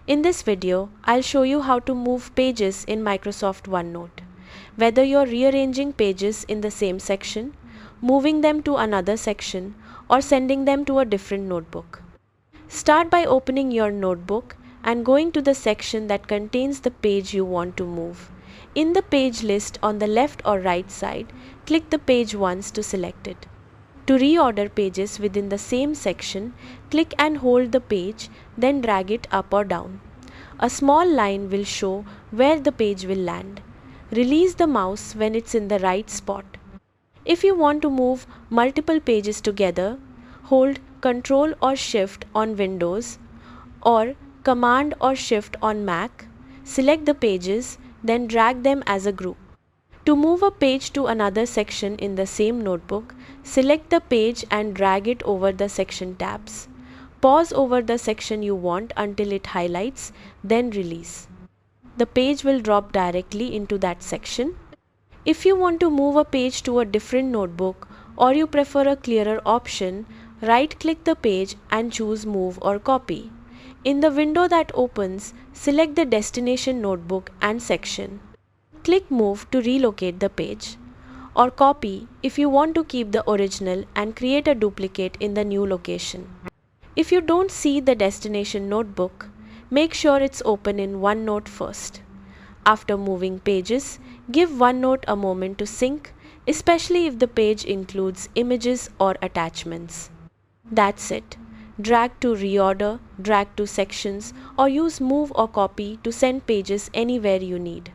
In this video, I'll show you how to move pages in Microsoft OneNote. Whether you're rearranging pages in the same section, moving them to another section, or sending them to a different notebook. Start by opening your notebook and going to the section that contains the page you want to move. In the page list on the left or right side, click the page once to select it. To reorder pages within the same section, click and hold the page, then drag it up or down. A small line will show where the page will land. Release the mouse when it's in the right spot. If you want to move multiple pages together, hold Ctrl or Shift on Windows or Command or Shift on Mac. Select the pages, then drag them as a group. To move a page to another section in the same notebook, select the page and drag it over the section tabs. Pause over the section you want until it highlights, then release. The page will drop directly into that section. If you want to move a page to a different notebook or you prefer a clearer option, right-click the page and choose Move or Copy. In the window that opens, select the destination notebook and section. Click Move to relocate the page, or Copy if you want to keep the original and create a duplicate in the new location. If you don't see the destination notebook, make sure it's open in OneNote first. After moving pages, give OneNote a moment to sync, especially if the page includes images or attachments. That's it. Drag to reorder, drag to sections, or use Move or Copy to send pages anywhere you need.